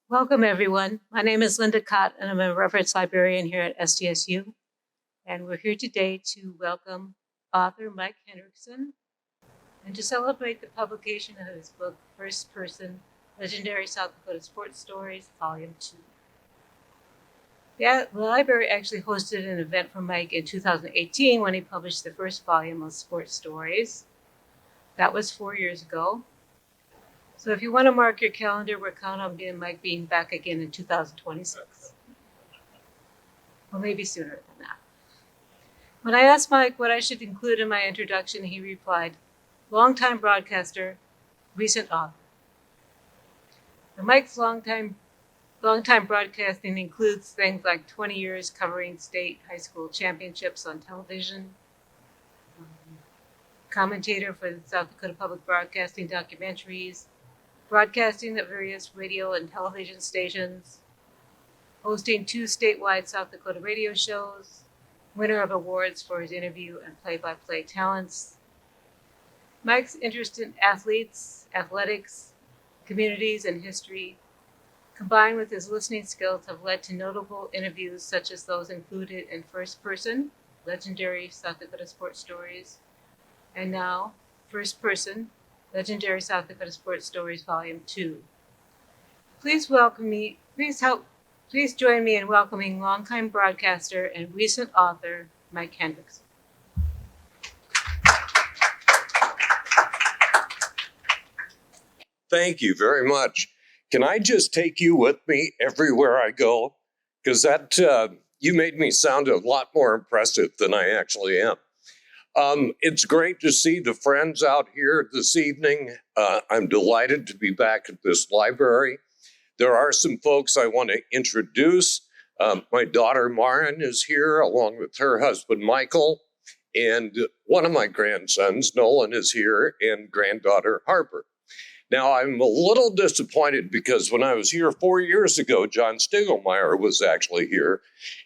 Welcome, everyone. My name is Linda Cott, and I'm a reference librarian here at SDSU. And we're here today to welcome author Mike Henriksen and to celebrate the publication of his book, First Person, Legendary South Dakota Sports Stories, Volume 2. The library actually hosted an event for Mike in 2018 when he published the first volume of Sports Stories. That was 4 years ago. So if you want to mark your calendar, we're counting on me and Mike being back again in 2026. Or maybe sooner than that. When I asked Mike what I should include in my introduction, he replied, longtime broadcaster, recent author. And Mike's longtime broadcasting includes things like 20 years covering state high school championships on television, commentator for the South Dakota Public Broadcasting documentaries, broadcasting at various radio and television stations, hosting 2 statewide South Dakota radio shows, winner of awards for his interview and play-by-play talents. Mike's interest in athletes, athletics, communities, and history, combined with his listening skills, have led to notable interviews such as those included in First Person, Legendary South Dakota Sports Stories, and now First Person, Legendary South Dakota Sports Stories, Volume 2. Please join me in welcoming longtime broadcaster and recent author, Mike Henriksen. Thank you very much. Can I just take you with me everywhere I go? Because you made me sound a lot more impressive than I actually am. It's great to see the friends out here this evening. I'm delighted to be back at this library. There are some folks I want to introduce. My daughter Maren is here along with her husband Michael, and one of my grandsons, Nolan, is here, and granddaughter Harper. Now, I'm a little disappointed because when I was here 4 years ago, John Stiegelmeyer was actually here,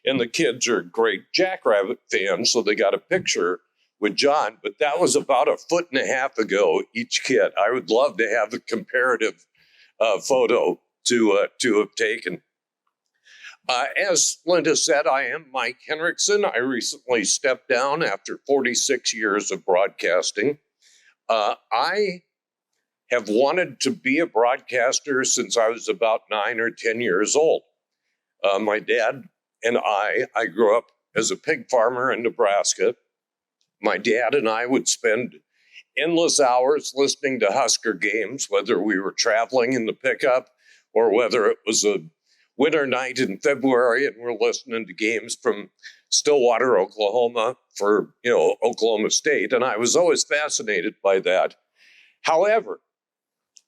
and the kids are great Jackrabbit fans, so they got a picture with John, but that was about 1.5 foot ago, each kid. I would love to have a comparative photo to have taken. As Linda said, I am Mike Henriksen. I recently stepped down after 46 years of broadcasting. I have wanted to be a broadcaster since I was about 9 or 10 years old. My dad and I grew up as a pig farmer in Nebraska. My dad and I would spend endless hours listening to Husker games, whether we were traveling in the pickup or whether it was a winter night in February and we're listening to games from Stillwater, Oklahoma for, Oklahoma State. And I was always fascinated by that. However,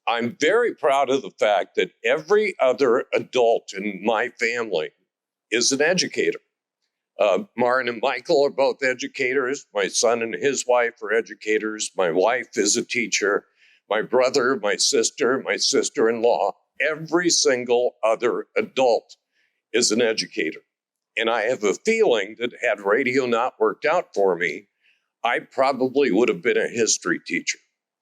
I'm very proud of the fact that every other adult in my family is an educator. Maren and Michael are both educators. My son and his wife are educators. My wife is a teacher. My brother, my sister-in-law, every single other adult is an educator. And I have a feeling that had radio not worked out for me, I probably would have been a history teacher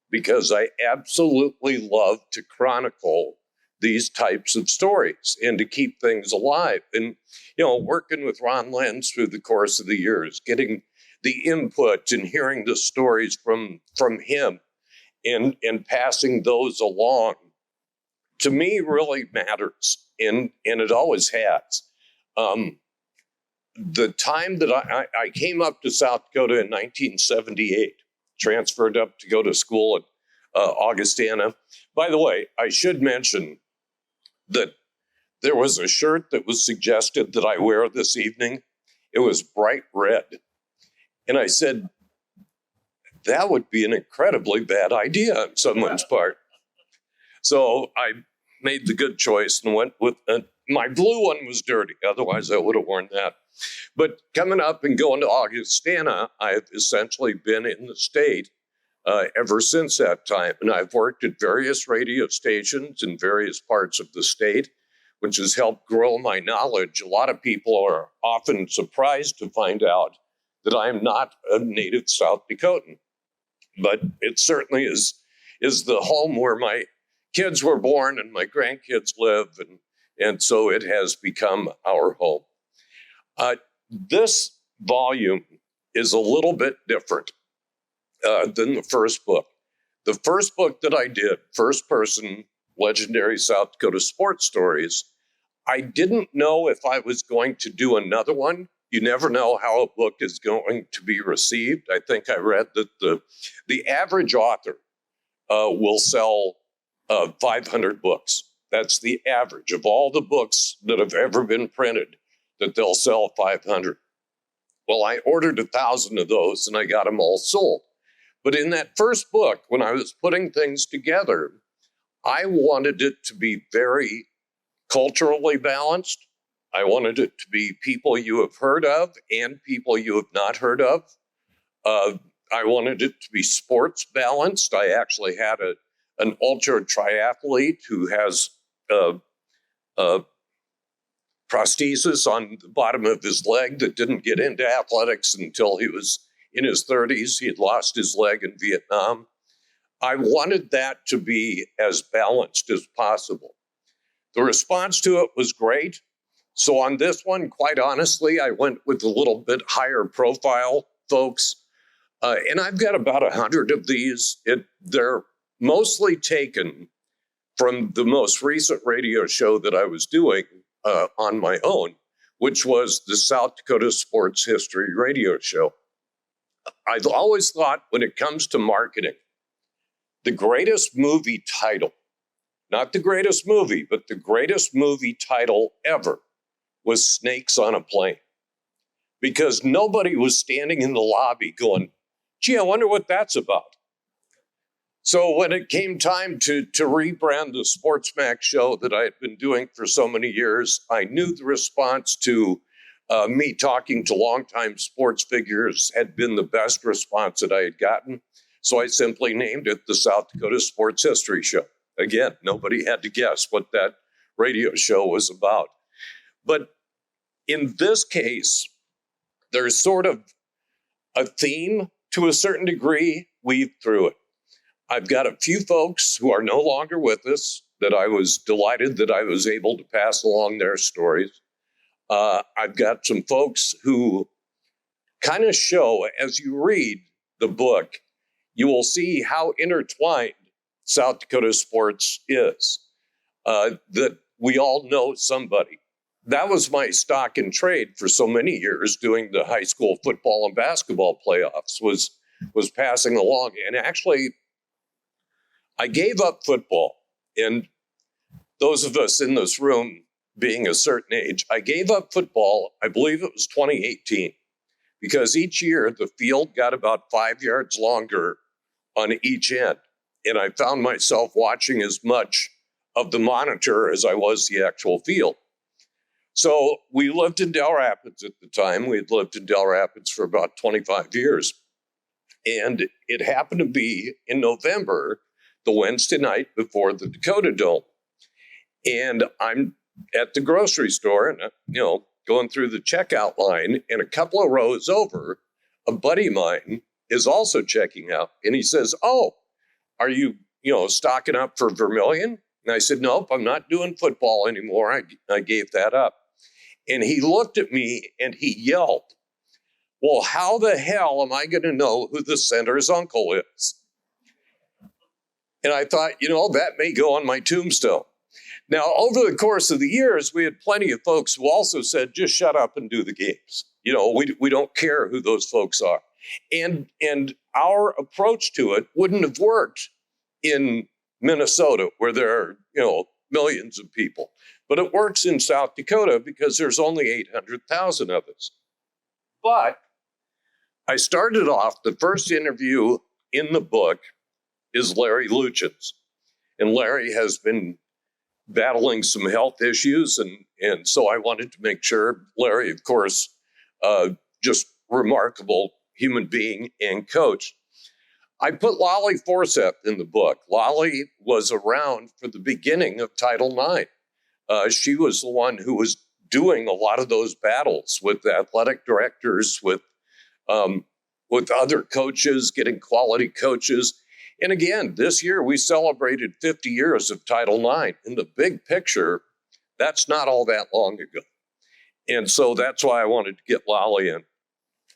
because I absolutely love to chronicle these types of stories and to keep things alive. And, working with Ron Lenz through the course of the years, getting the input and hearing the stories from him and passing those along, to me really matters. And it always has. The time that I came up to South Dakota in 1978, transferred up to go to school at Augustana. By the way, I should mention that there was a shirt that was suggested that I wear this evening. It was bright red. And I said, that would be an incredibly bad idea on someone's part. So I made the good choice and went with, my blue one was dirty. Otherwise I would have worn that. But coming up and going to Augustana, I've essentially been in the state ever since that time. And I've worked at various radio stations in various parts of the state, which has helped grow my knowledge. A lot of people are often surprised to find out that I am not a native South Dakotan. But it certainly is the home where my kids were born and my grandkids live. And so it has become our home. This volume is a little bit different than the first book. The first book that I did, first person, legendary South Dakota Sports Stories, I didn't know if I was going to do another one. You never know how a book is going to be received. I think I read that the average author will sell 500 books. That's the average of all the books that have ever been printed, that they'll sell 500. Well, I ordered 1,000 of those and I got them all sold. But in that first book, when I was putting things together, I wanted it to be very culturally balanced. I wanted it to be people you have heard of and people you have not heard of. I wanted it to be sports balanced. I actually had an ultra triathlete who has prosthesis on the bottom of his leg that didn't get into athletics until he was in his 30s. He had lost his leg in Vietnam. I wanted that to be as balanced as possible. The response to it was great. So on this one, quite honestly, I went with a little bit higher profile folks. And I've got about 100 of these. They're mostly taken from the most recent radio show that I was doing on my own, which was the South Dakota Sports History radio show. I've always thought when it comes to marketing, the greatest movie title, not the greatest movie, but the greatest movie title ever was Snakes on a Plane. Because nobody was standing in the lobby going, gee, I wonder what that's about. So when it came time to rebrand the SportsMax show that I had been doing for so many years, I knew the response to me talking to longtime sports figures had been the best response that I had gotten. So I simply named it the South Dakota Sports History Show. Again, nobody had to guess what that radio show was about. But in this case, there's sort of a theme to a certain degree weaved through it. I've got a few folks who are no longer with us that I was delighted that I was able to pass along their stories. I've got some folks who kind of show, as you read the book, you will see how intertwined South Dakota sports is, that we all know somebody. That was my stock in trade for so many years, doing the high school football and basketball playoffs, was passing along. And actually, I gave up football. And those of us in this room being a certain age, I gave up football, I believe it was 2018, because each year the field got about 5 yards longer on each end. And I found myself watching as much of the monitor as I was the actual field. So we lived in Del Rapids at the time. We had lived in Del Rapids for about 25 years. And it happened to be in November, the Wednesday night before the Dakota Dome. And I'm at the grocery store and, going through the checkout line, and a couple of rows over, a buddy of mine is also checking out. And he says, oh, are you, stocking up for Vermilion? And I said, nope, I'm not doing football anymore. I gave that up. And he looked at me and he yelled, well, how the hell am I going to know who the center's uncle is? And I thought, that may go on my tombstone. Now, over the course of the years, we had plenty of folks who also said, just shut up and do the games. We don't care who those folks are. And our approach to it wouldn't have worked in Minnesota, where there are, millions of people. But it works in South Dakota because there's only 800,000 of us. But I started off, the first interview in the book is Larry Luchin's. And Larry has been battling some health issues. And so I wanted to make sure, Larry, of course, just remarkable human being and coach. I put Lolly Forseth in the book. Lolly was around for the beginning of Title IX. She was the one who was doing a lot of those battles with athletic directors, with other coaches, getting quality coaches. And again, this year we celebrated 50 years of Title IX. In the big picture, That's not all that long ago. And so that's why I wanted to get Lolly in.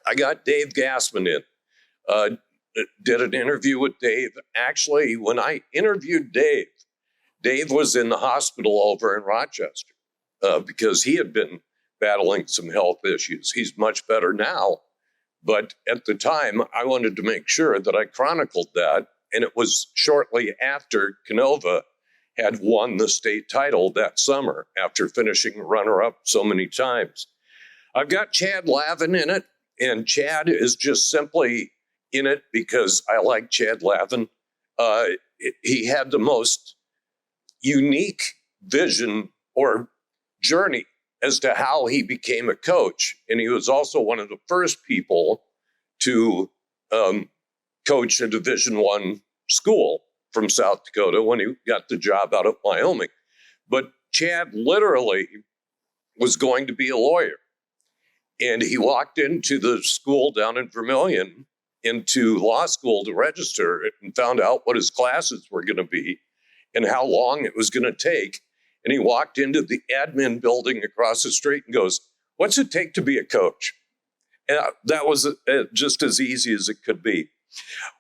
I got Dave Gassman in. Did an interview with Dave. Actually, when I interviewed Dave, Dave was in the hospital over in Rochester because he had been battling some health issues. He's much better now. But at the time, I wanted to make sure that I chronicled that. And it was shortly after Canova had won the state title that summer after finishing runner-up so many times. I've got Chad Lavin in it, and Chad is just simply in it because I like Chad Lavin. He had the most unique vision or journey as to how he became a coach. And he was also one of the first people to coach a Division I school from South Dakota when he got the job out of Wyoming. But Chad literally was going to be a lawyer. And he walked into the school down in Vermilion, into law school to register, and found out what his classes were going to be and how long it was going to take. And he walked into the admin building across the street and goes, "What's it take to be a coach?" And that was just as easy as it could be.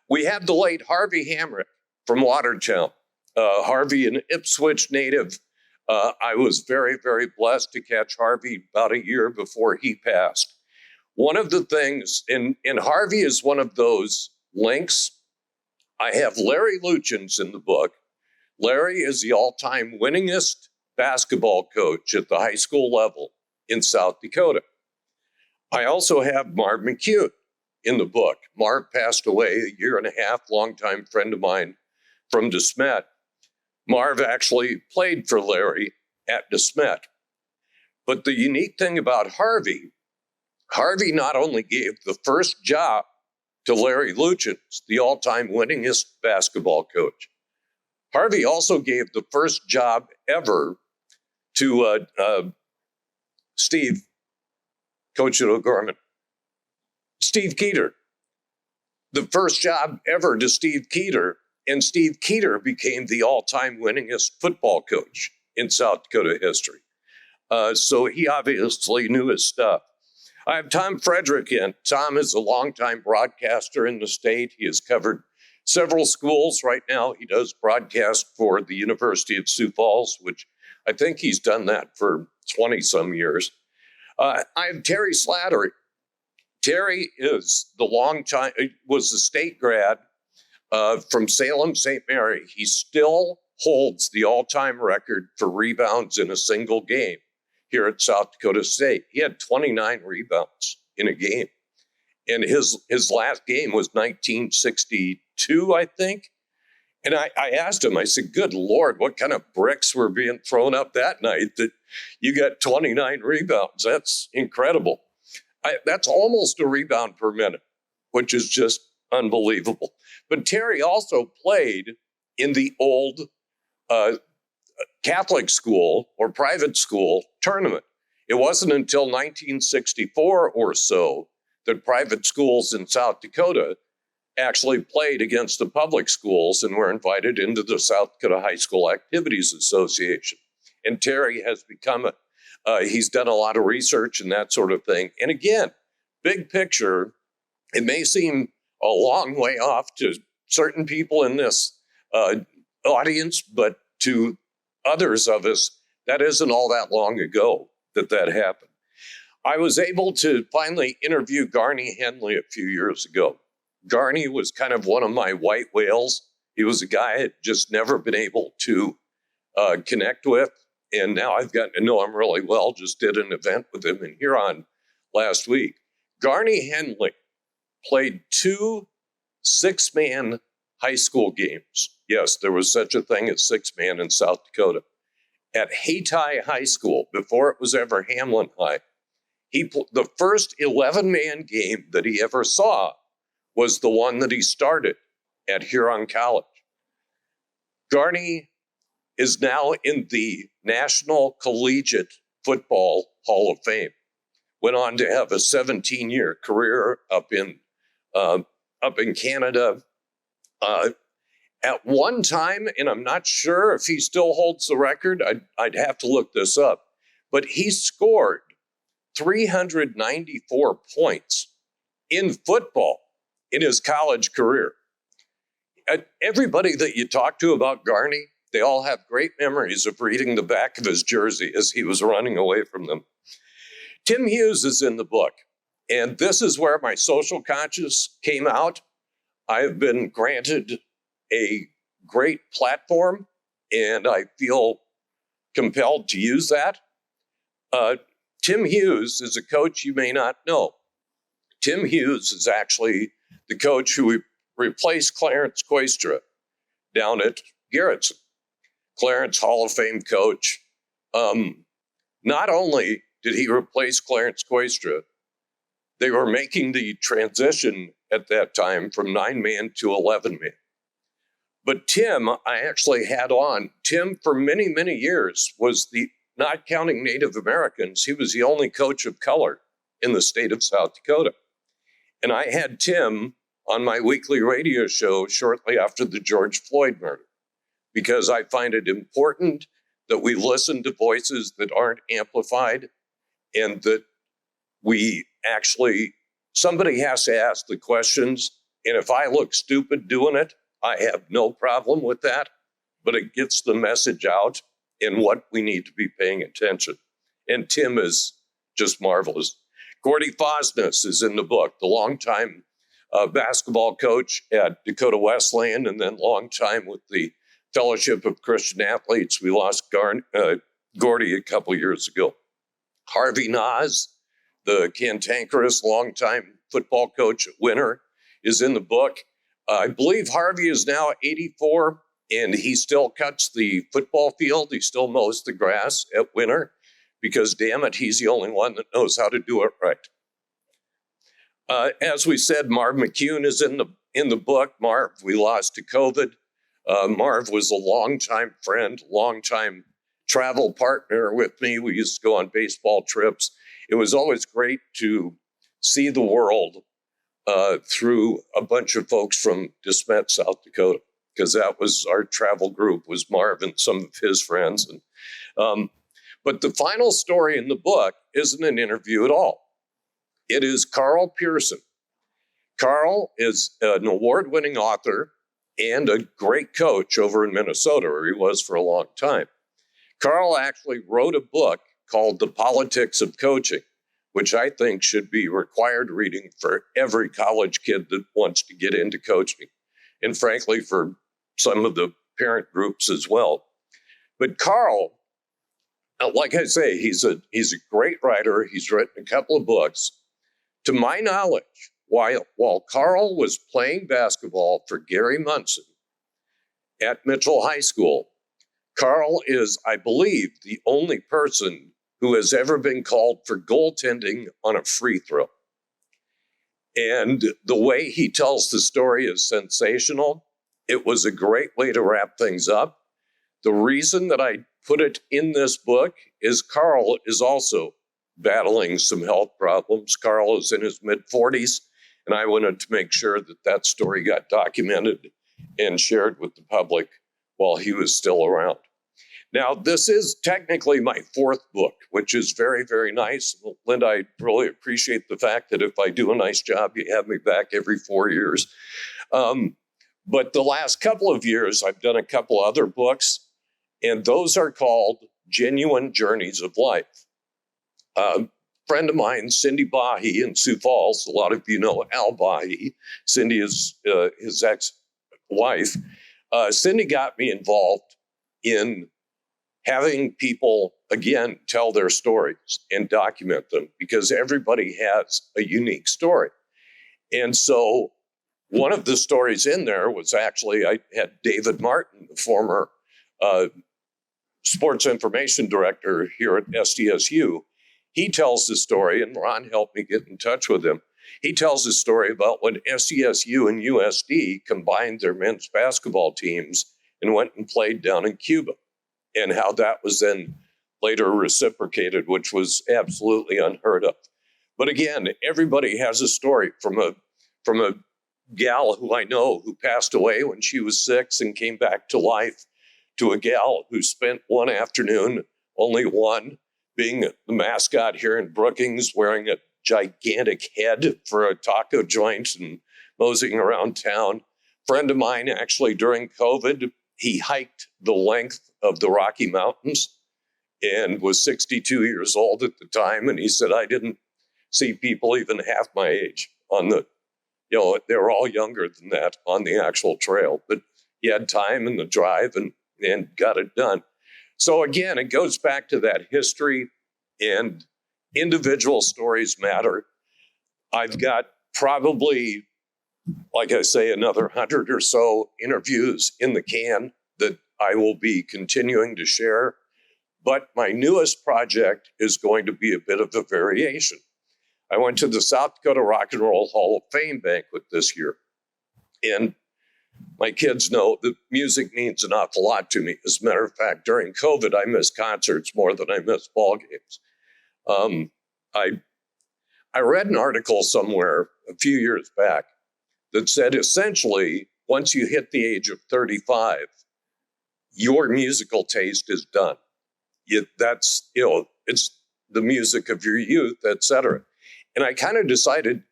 We had the late Harvey Hamrick from Watertown. Harvey, an Ipswich native. I was very, very blessed to catch Harvey about a year before he passed. One of the things, and Harvey is one of those links. I have Larry Luchins in the book. Larry is the all-time winningest basketball coach at the high school level in South Dakota. I also have Marv McCune in the book. Marv passed away a year and a half, longtime friend of mine from DeSmet. Marv actually played for Larry at DeSmet. But the unique thing about Harvey not only gave the first job to Larry Luchins, the all-time winningest basketball coach, Harvey also gave the first job ever to Steve, coach at O'Gorman, Steve Keeter. The first job ever to Steve Keeter, and Steve Keeter became the all-time winningest football coach in South Dakota history. So he obviously knew his stuff. I have Tom Frederick in. Tom is a longtime broadcaster in the state. He has covered several schools. Right now, he does broadcast for the University of Sioux Falls, which I think he's done that for 20-some years. I have Terry Slattery. Terry is was a state grad from Salem St. Mary. He still holds the all-time record for rebounds in a single game here at South Dakota State. He had 29 rebounds in a game. And his last game was 1962, I think. And I asked him, I said, "Good Lord, what kind of bricks were being thrown up that night that you got 29 rebounds? That's incredible." That's almost a rebound per minute, which is just unbelievable. But Terry also played in the old Catholic school or private school tournament. It wasn't until 1964 or so that private schools in South Dakota actually played against the public schools and were invited into the South Dakota High School Activities Association. And Terry has become he's done a lot of research and that sort of thing. And again, big picture, it may seem a long way off to certain people in this audience, but to others of us, that isn't all that long ago that happened. I was able to finally interview Garney Henley a few years ago. Garney was kind of one of my white whales. He was a guy I had just never been able to connect with. And now I've gotten to know him really well. Just did an event with him in Huron last week. Garney Henley played 2 six-man high school games. Yes, there was such a thing as six-man in South Dakota. At Hayti High School, before it was ever Hamlin High. The first 11-man game that he ever saw was the one that he started at Huron College. Garney is now in the National Collegiate Football Hall of Fame. Went on to have a 17-year career up in Canada. At one time, and I'm not sure if he still holds the record, I'd have to look this up, but he scored 394 points in football in his college career. Everybody that you talk to about Garney, they all have great memories of reading the back of his jersey as he was running away from them. Tim Hughes is in the book, and this is where my social conscience came out. I have been granted a great platform, and I feel compelled to use that. Tim Hughes is a coach you may not know. Tim Hughes is actually the coach who replaced Clarence Koistra down at Garrettson. Clarence, Hall of Fame coach. Not only did he replace Clarence Koistra, they were making the transition at that time from 9-man to 11-man. But Tim, I actually had on. Tim, for many, many years, was not counting Native Americans, he was the only coach of color in the state of South Dakota. And I had Tim on my weekly radio show shortly after the George Floyd murder, because I find it important that we listen to voices that aren't amplified, and that somebody has to ask the questions. And if I look stupid doing it, I have no problem with that, but it gets the message out in what we need to be paying attention. And Tim is just marvelous. Gordy Fosness is in the book, the longtime basketball coach at Dakota Wesleyan, and then longtime with the Fellowship of Christian Athletes. We lost Gordy a couple years ago. Harvey Nas, the cantankerous longtime football coach at Winter, is in the book. I believe Harvey is now 84, and he still cuts the football field. He still mows the grass at Winter, because damn it, he's the only one that knows how to do it right. As we said, Marv McCune is in the book. Marv, we lost to COVID. Marv was a longtime friend, longtime travel partner with me. We used to go on baseball trips. It was always great to see the world through a bunch of folks from DeSmet, South Dakota, because that was our travel group, was Marv and some of his friends. But the final story in the book isn't an interview at all. It is Carl Pearson. Carl is an award-winning author and a great coach over in Minnesota, where he was for a long time. Carl actually wrote a book called The Politics of Coaching, which I think should be required reading for every college kid that wants to get into coaching, and frankly, for some of the parent groups as well. But Carl, like I say, he's a great writer. He's written a couple of books. To my knowledge, while Carl was playing basketball for Gary Munson at Mitchell High School, Carl is, I believe, the only person who has ever been called for goaltending on a free throw. And the way he tells the story is sensational. It was a great way to wrap things up. The reason that I put it in this book is Carl is also battling some health problems. Carl is in his mid-40s, and I wanted to make sure that story got documented and shared with the public while he was still around. Now, this is technically my fourth book, which is very, very nice. Linda, I really appreciate the fact that if I do a nice job, you have me back every 4 years. But the last couple of years, I've done a couple other books, and those are called Genuine Journeys of Life. A friend of mine, Cindy Bahi in Sioux Falls, a lot of you know Al Bahi. Cindy is his ex-wife. Cindy got me involved in having people, again, tell their stories and document them, because everybody has a unique story. And so one of the stories in there was actually, I had David Martin, the former sports information director here at SDSU. He tells the story, and Ron helped me get in touch with him. He tells the story about when SDSU and USD combined their men's basketball teams and went and played down in Cuba, and how that was then later reciprocated, which was absolutely unheard of. But again, everybody has a story from a gal who I know who passed away when she was 6 and came back to life, to a gal who spent one afternoon, only one, being the mascot here in Brookings, wearing a gigantic head for a taco joint and moseying around town. Friend of mine, actually, during COVID, he hiked the length of the Rocky Mountains and was 62 years old at the time. And he said, I didn't see people even half my age on the, they were all younger than that on the actual trail, but he had time and the drive and got it done. So again, it goes back to that history, and individual stories matter. I've got probably, like I say, another 100 or so interviews in the can that I will be continuing to share. But my newest project is going to be a bit of a variation. I went to the South Dakota Rock and Roll Hall of Fame banquet this year. And my kids know that music means an awful lot to me. As a matter of fact, during COVID, I missed concerts more than I missed ball games. I read an article somewhere a few years back that said essentially, once you hit the age of 35, your musical taste is done. It's the music of your youth, et cetera. And I kind of decided,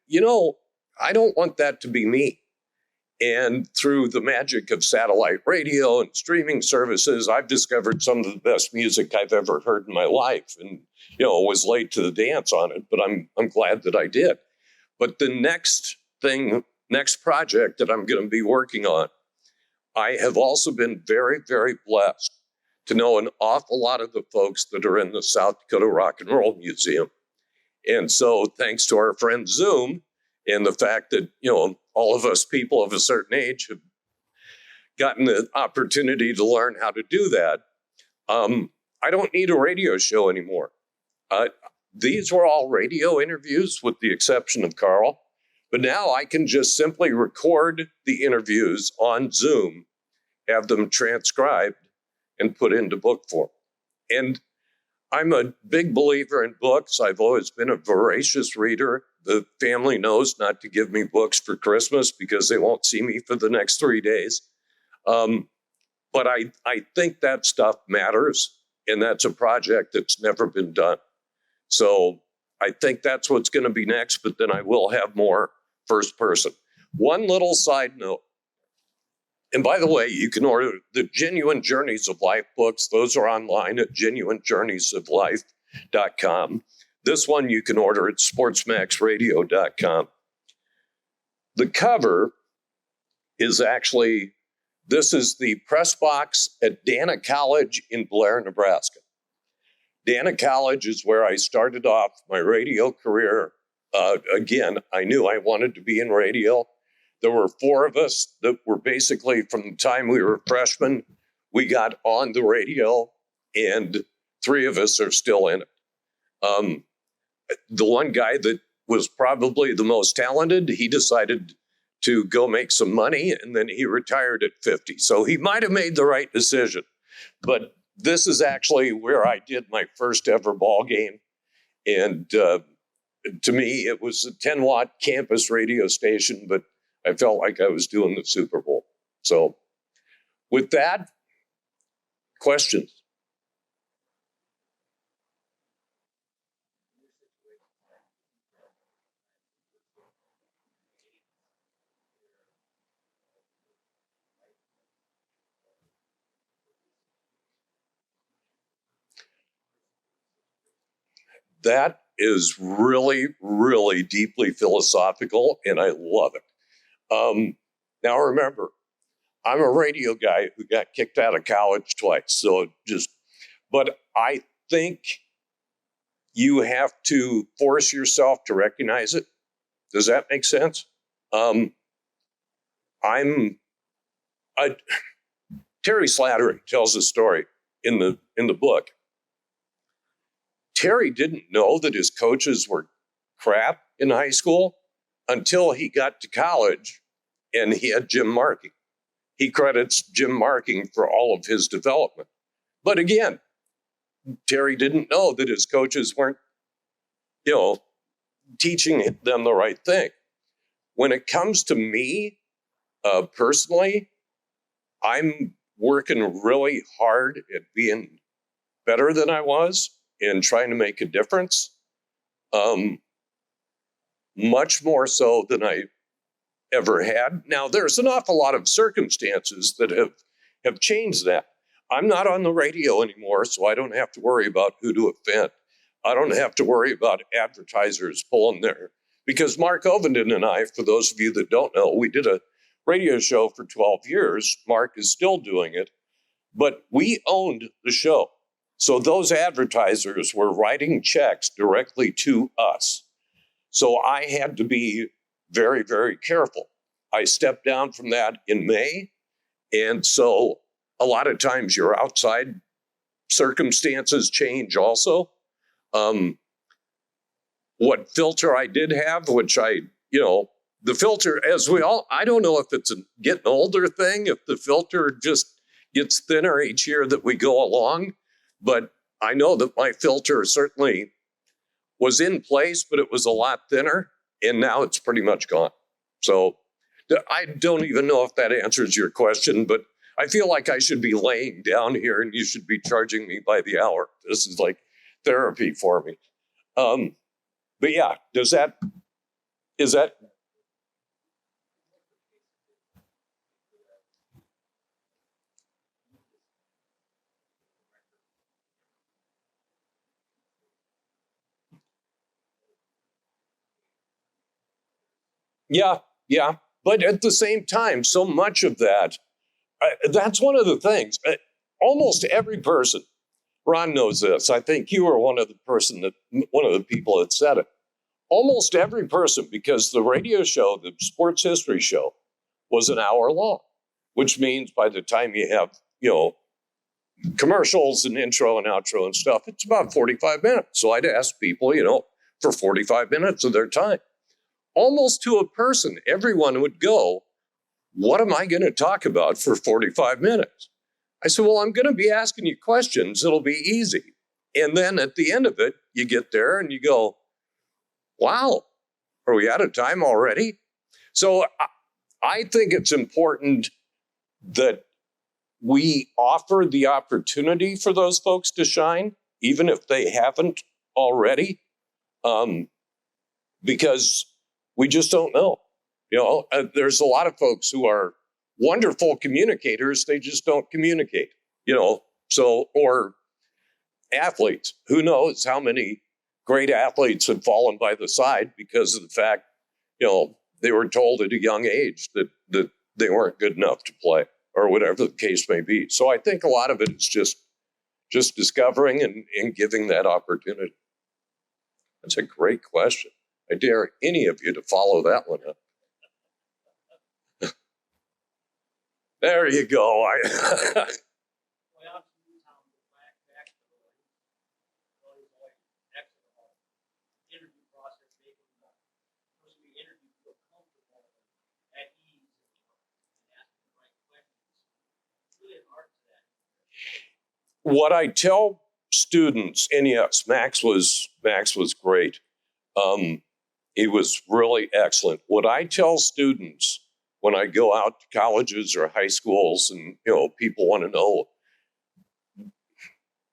I don't want that to be me. And through the magic of satellite radio and streaming services, I've discovered some of the best music I've ever heard in my life. And, was late to the dance on it, but I'm glad that I did. But the next project that I'm going to be working on, I have also been very, very blessed to know an awful lot of the folks that are in the South Dakota Rock and Roll Museum. And so thanks to our friend Zoom and the fact that, all of us people of a certain age have gotten the opportunity to learn how to do that, I don't need a radio show anymore. These were all radio interviews with the exception of Carl. But now I can just simply record the interviews on Zoom, have them transcribed, and put into book form. And I'm a big believer in books. I've always been a voracious reader. The family knows not to give me books for Christmas because they won't see me for the next 3 days. But I think that stuff matters, and that's a project that's never been done. So I think that's what's going to be next, but then I will have more first person. One little side note. And by the way, you can order the Genuine Journeys of Life books. Those are online at genuinejourneysoflife.com. This one you can order at sportsmaxradio.com. The cover is actually, this is the press box at Dana College in Blair, Nebraska. Dana College is where I started off my radio career. Again, I knew I wanted to be in radio. There were 4 of us that were basically, from the time we were freshmen, we got on the radio, and 3 of us are still in it. The one guy that was probably the most talented, he decided to go make some money, and then he retired at 50. So he might have made the right decision. But this is actually where I did my first ever ball game. And to me, it was a 10-watt campus radio station, but I felt like I was doing the Super Bowl. So with that, questions? That is really, really deeply philosophical, and I love it. Now remember, I'm a radio guy who got kicked out of college twice. But I think you have to force yourself to recognize it. Does that make sense? Terry Slattery tells a story in the book. Terry didn't know that his coaches were crap in high school until he got to college and he had Jim Marking. He credits Jim Marking for all of his development. But again, Terry didn't know that his coaches weren't, teaching them the right thing. when it comes to me, personally, I'm working really hard at being better than I was and trying to make a difference. Much more so than I ever had. Now, there's an awful lot of circumstances that have changed that. I'm not on the radio anymore, so I don't have to worry about who to offend. I don't have to worry about advertisers pulling their, because Mark Ovenden and I, for those of you that don't know, we did a radio show for 12 years. Mark is still doing it, but we owned the show. So those advertisers were writing checks directly to us. So I had to be very, very careful. I stepped down from that in May. And so a lot of times your outside circumstances change also. What filter I did have, which the filter, I don't know if it's a getting older thing, if the filter just gets thinner each year that we go along. But I know that my filter certainly was in place, but it was a lot thinner, and now it's pretty much gone. So I don't even know if that answers your question, but I feel like I should be laying down here and you should be charging me by the hour. This is like therapy for me. But yeah, is that? Yeah. But at the same time, so much of that, that's one of the things. Almost every person, Ron knows this. I think you were one of the people that said it. Almost every person, because the radio show, the sports history show, was an hour long, which means by the time you have, commercials and intro and outro and stuff, it's about 45 minutes. So I'd ask people, for 45 minutes of their time. Almost to a person, everyone would go, what am I going to talk about for 45 minutes? I said, well, I'm going to be asking you questions. It'll be easy. And then at the end of it, you get there and you go, wow, are we out of time already? So I think it's important that we offer the opportunity for those folks to shine, even if they haven't already, because we just don't know. There's a lot of folks who are wonderful communicators. They just don't communicate, or athletes. Who knows how many great athletes have fallen by the side because of the fact, they were told at a young age that they weren't good enough to play or whatever the case may be. So I think a lot of it is just discovering and giving that opportunity. That's a great question. I dare any of you to follow that one up. There you go. What I tell students, and yes, Max was great. He was really excellent. What I tell students when I go out to colleges or high schools and, people want to know,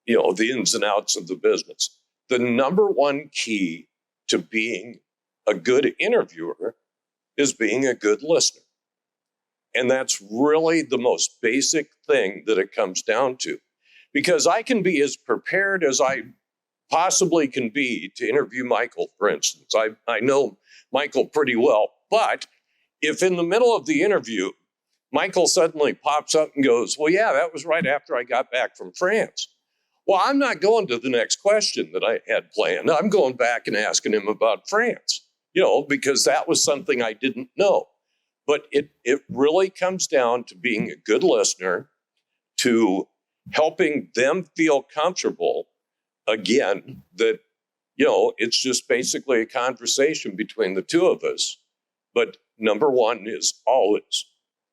the ins and outs of the business. The number one key to being a good interviewer is being a good listener. And that's really the most basic thing that it comes down to. Because I can be as prepared as I possibly can be to interview Michael, for instance. I know Michael pretty well, but if in the middle of the interview, Michael suddenly pops up and goes, well, yeah, that was right after I got back from France. Well, I'm not going to the next question that I had planned. I'm going back and asking him about France, because that was something I didn't know. But it really comes down to being a good listener, to helping them feel comfortable, again, that, it's just basically a conversation between the two of us. But number one is always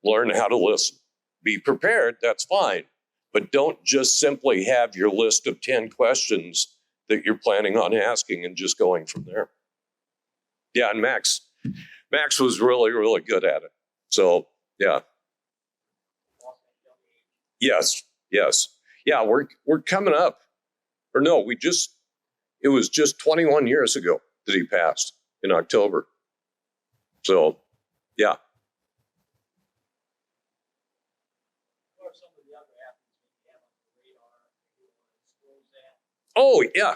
learn how to listen. Be prepared, that's fine. But don't just simply have your list of 10 questions that you're planning on asking and just going from there. Yeah, and Max Max was really, really good at it. So yeah. Yes. Yeah, we're coming up. Or no, it was just 21 years ago that he passed in October. So yeah. Oh yeah.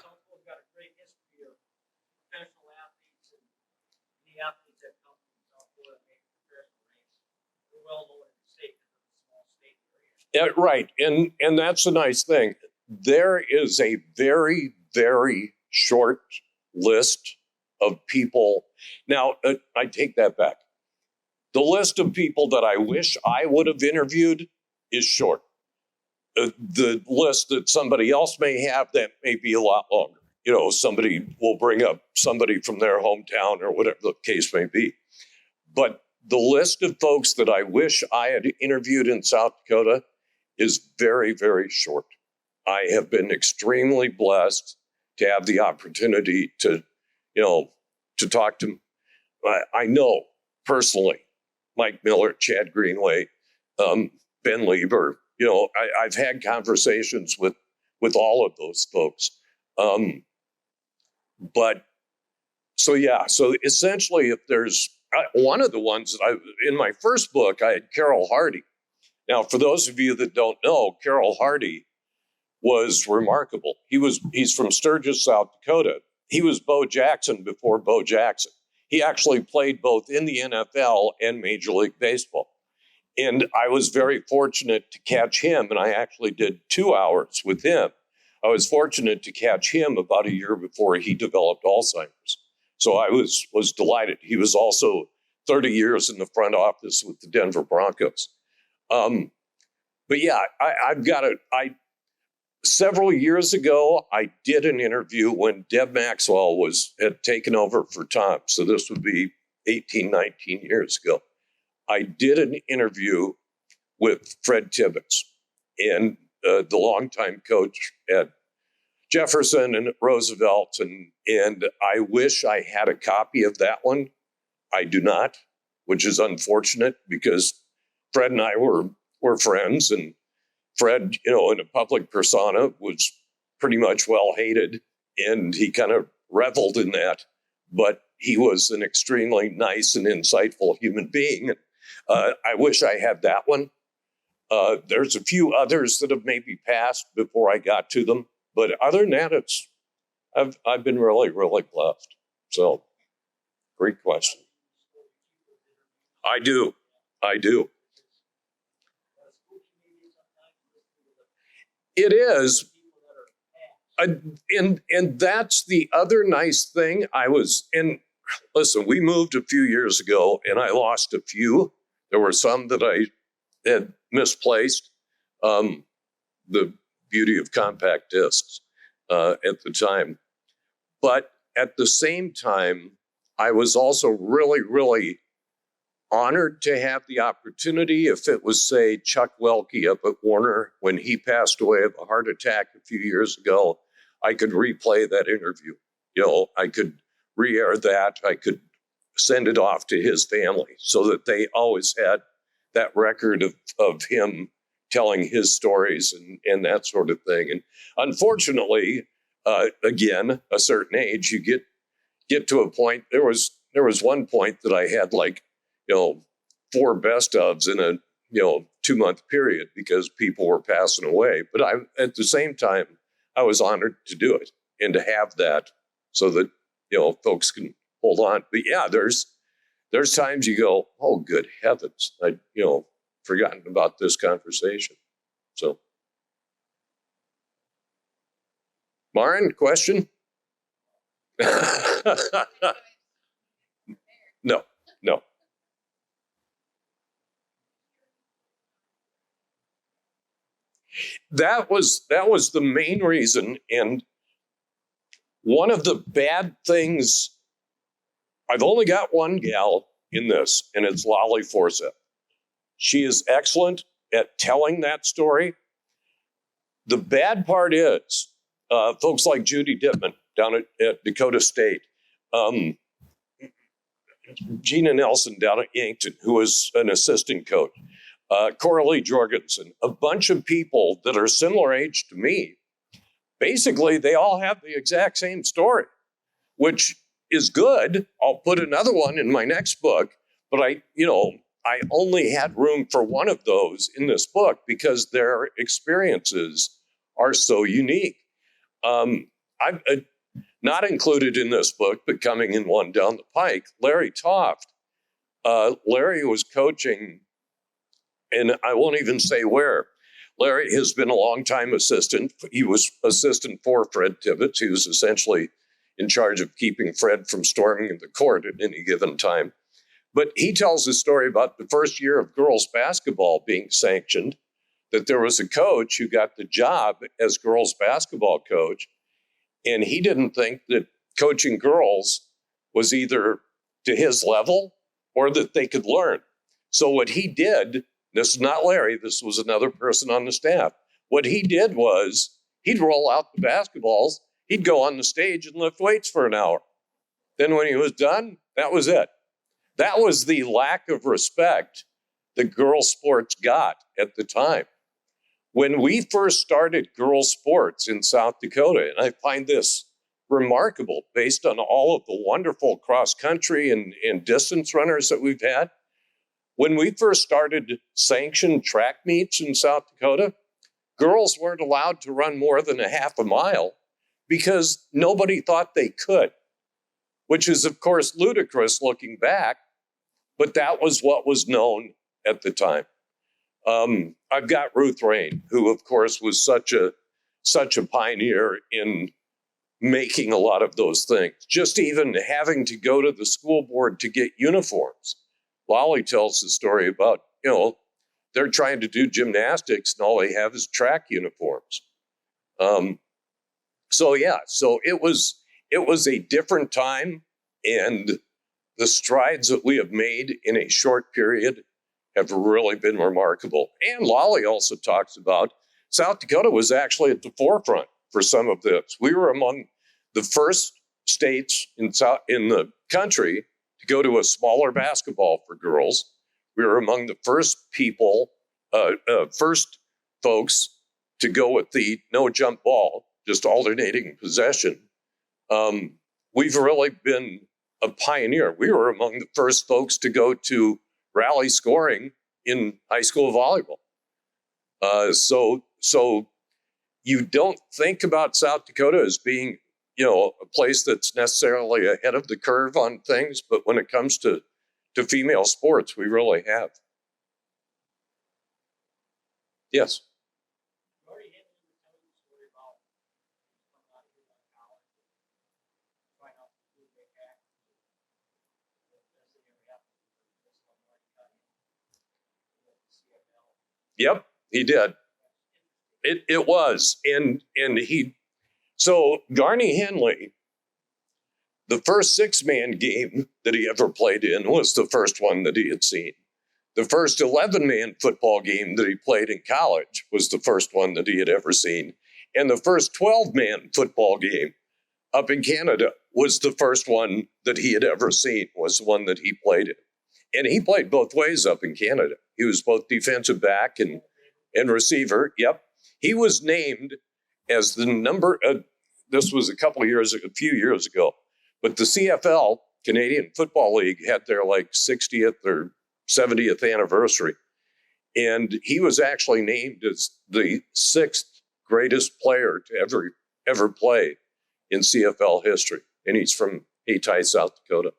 Yeah, right. And that's a nice thing. There is a very, very short list of people. Now, I take that back. The list of people that I wish I would have interviewed is short. The list that somebody else may have, that may be a lot longer. You know, somebody will bring up somebody from their hometown or whatever the case may be. But the list of folks that I wish I had interviewed in South Dakota is very, very short. I have been extremely blessed to have the opportunity to, to talk to, I know personally, Mike Miller, Chad Greenway, Ben Lieber. I've had conversations with all of those folks. But so essentially, if there's one of the ones that in my first book, I had Carol Hardy. Now, for those of you that don't know, Carol Hardy was remarkable. He's from Sturgis, South Dakota. He was Bo Jackson before Bo Jackson. He actually played both in the NFL and Major League Baseball. And I was very fortunate to catch him, and I actually did 2 hours with him. I was fortunate to catch him about a year before he developed Alzheimer's. So I was delighted. He was also 30 years in the front office with the Denver Broncos. But yeah, several years ago, I did an interview when Deb Maxwell had taken over for Tom. So this would be 18, 19 years ago. I did an interview with Fred Tibbetts, and the longtime coach at Jefferson and Roosevelt. And I wish I had a copy of that one. I do not, which is unfortunate because Fred and I were friends, and Fred, in a public persona, was pretty much well hated, and he kind of reveled in that. But he was an extremely nice and insightful human being. I wish I had that one. There's a few others that have maybe passed before I got to them, but other than that, I've been really, really blessed. So, great question. I do. It is. And that's the other nice thing. And listen, we moved a few years ago and I lost a few. There were some that I had misplaced. The beauty of compact discs at the time. But at the same time, I was also really, really honored to have the opportunity. If it was, say, Chuck Welke up at Warner when he passed away of a heart attack a few years ago, I could replay that interview. I could re-air that. I could send it off to his family so that they always had that record of him telling his stories and that sort of thing. And unfortunately, again, a certain age, you get to a point. There was one point that I had 4 best ofs in a 2-month period because people were passing away. But at the same time, I was honored to do it and to have that so that folks can hold on. But yeah, there's times you go, oh, good heavens, I forgotten about this conversation. So, Maren, question? No. That was the main reason. And one of the bad things, I've only got one gal in this, and it's Lolly Forsett. She is excellent at telling that story. The bad part is folks like Judy Dittman down at Dakota State. Gina Nelson down at Yankton, who was an assistant coach, Coralie Jorgensen, a bunch of people that are similar age to me. Basically, they all have the exact same story, which is good. I'll put another one in my next book, but I only had room for one of those in this book because their experiences are so unique. I've not included in this book, but coming in one down the pike, Larry Toft. Larry was coaching, and I won't even say where. Larry has been a longtime assistant. He was assistant for Fred Tibbetts. He was essentially in charge of keeping Fred from storming the court at any given time. But he tells a story about the first year of girls basketball being sanctioned, that there was a coach who got the job as girls basketball coach, and he didn't think that coaching girls was either to his level or that they could learn. So what he did, this is not Larry, this was another person on the staff. What he did was he'd roll out the basketballs, he'd go on the stage and lift weights for an hour. Then when he was done, that was it. That was the lack of respect that girls sports got at the time. When we first started girls sports in South Dakota, and I find this remarkable based on all of the wonderful cross country and distance runners that we've had. When we first started sanctioned track meets in South Dakota, girls weren't allowed to run more than a half a mile because nobody thought they could, which is, of course, ludicrous looking back, but that was what was known at the time. I've got Ruth Rain, who, of course, was such a pioneer in making a lot of those things. Just even having to go to the school board to get uniforms. Lolly tells the story about, they're trying to do gymnastics and all they have is track uniforms. So it was a different time, and the strides that we have made in a short period have really been remarkable. And Lolly also talks about South Dakota was actually at the forefront for some of this. We were among the first states in the country to go to a smaller basketball for girls. We were among the first first folks to go with the no jump ball, just alternating possession. We've really been a pioneer. We were among the first folks to go to rally scoring in high school volleyball. So you don't think about South Dakota as being, a place that's necessarily ahead of the curve on things, but when it comes to female sports, we really have. Yes. Yep, he did. It was. And so Garney Henley, the first 6-man game that he ever played in was the first one that he had seen. The first 11-man football game that he played in college was the first one that he had ever seen. And the first 12-man football game up in Canada was the first one that he had ever seen, was the one that he played in. And he played both ways up in Canada. He was both defensive back and receiver. Yep. He was named as the this was a few years ago, but the CFL, Canadian Football League, had their 60th or 70th anniversary. And he was actually named as the 6th greatest player to ever play in CFL history. And he's from Hayti, South Dakota.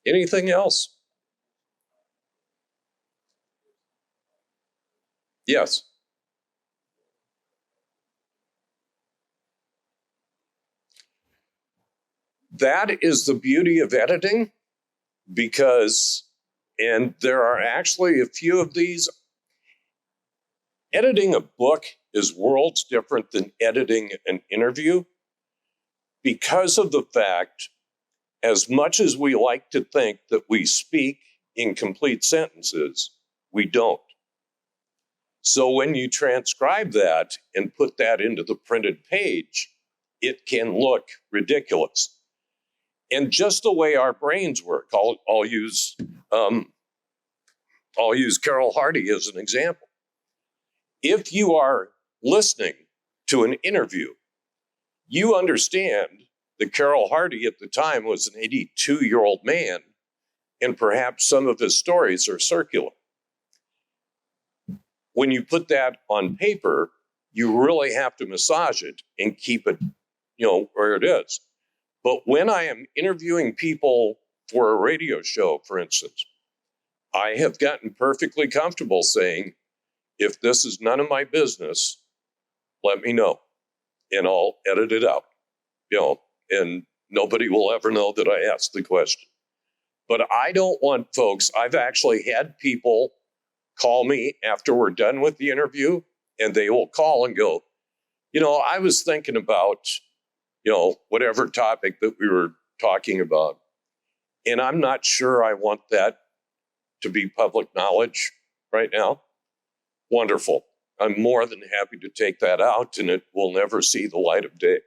Anything else? Yes. That is the beauty of editing, and there are actually a few of these. Editing a book is worlds different than editing an interview because of the fact, as much as we like to think that we speak in complete sentences, we don't. So when you transcribe that and put that into the printed page, it can look ridiculous. And just the way our brains work, I'll use Carol Hardy as an example. If you are listening to an interview, you understand that Carol Hardy at the time was an 82-year-old man, and perhaps some of his stories are circular. When you put that on paper, you really have to massage it and keep it, where it is. But when I am interviewing people for a radio show, for instance, I have gotten perfectly comfortable saying, if this is none of my business, let me know and I'll edit it out, and nobody will ever know that I asked the question. But I don't want folks, I've actually had people call me after we're done with the interview, and they will call and go, I was thinking about, whatever topic that we were talking about, and I'm not sure I want that to be public knowledge right now. Wonderful. I'm more than happy to take that out, and it will never see the light of day.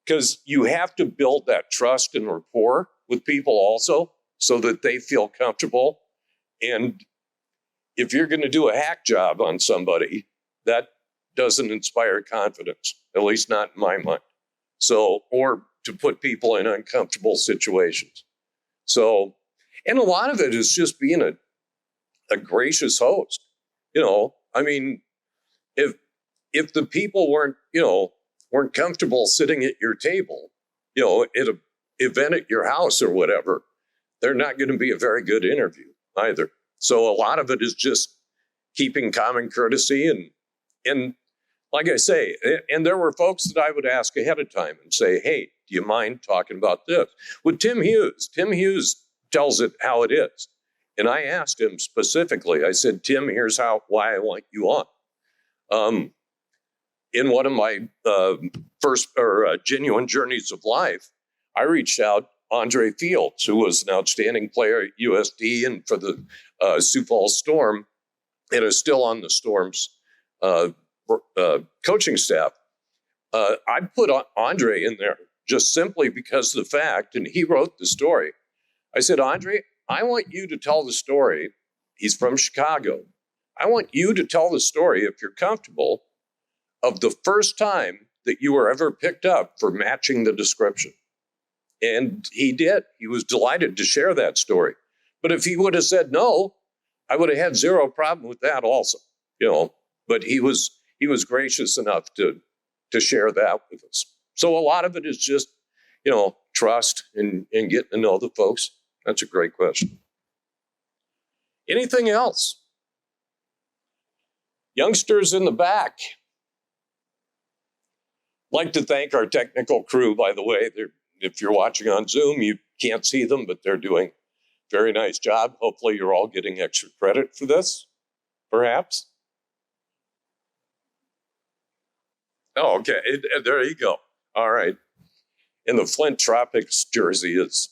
Because you have to build that trust and rapport with people also so that they feel comfortable. And if you're going to do a hack job on somebody, that doesn't inspire confidence, at least not in my mind. So, or to put people in uncomfortable situations. So, and a lot of it is just being a gracious host. If the people weren't comfortable sitting at your table, at an event at your house or whatever, they're not going to be a very good interview either. So a lot of it is just keeping common courtesy and like I say, and there were folks that I would ask ahead of time and say, hey, do you mind talking about this? With Tim Hughes tells it how it is. And I asked him specifically, I said, Tim, here's why I want you on. In one of my first Genuine Journeys of Life, I reached out Andre Fields, who was an outstanding player at USD and for the Sioux Falls Storm, and is still on the Storm's coaching staff. I put Andre in there just simply because of the fact, and he wrote the story. I said, Andre, I want you to tell the story. He's from Chicago. I want you to tell the story, if you're comfortable, of the first time that you were ever picked up for matching the description. And he did. He was delighted to share that story. But if he would have said no, I would have had zero problem with that also, But he was gracious enough to share that with us. So a lot of it is just, trust and getting to know the folks. That's a great question. Anything else? Youngsters in the back. Like to thank our technical crew, by the way. If you're watching on Zoom, you can't see them, but they're doing a very nice job. Hopefully you're all getting extra credit for this, perhaps. Oh, okay. There you go. All right. And the Flint Tropics jersey is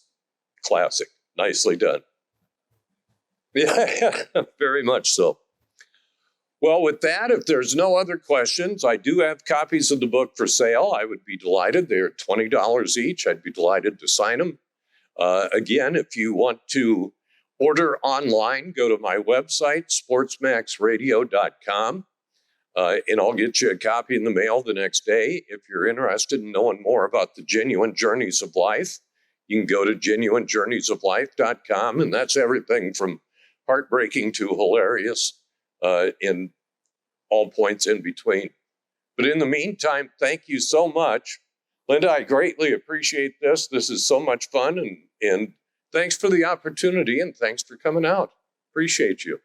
classic. Nicely done. Yeah, very much so. Well, with that, if there's no other questions, I do have copies of the book for sale. I would be delighted. They're $20 each. I'd be delighted to sign them. Again, if you want to order online, go to my website, sportsmaxradio.com, and I'll get you a copy in the mail the next day. If you're interested in knowing more about the Genuine Journeys of Life, you can go to genuinejourneysoflife.com, and that's everything from heartbreaking to hilarious, in all points in between. But in the meantime, thank you so much. Linda, I greatly appreciate this. This is so much fun, and thanks for the opportunity, and thanks for coming out. Appreciate you.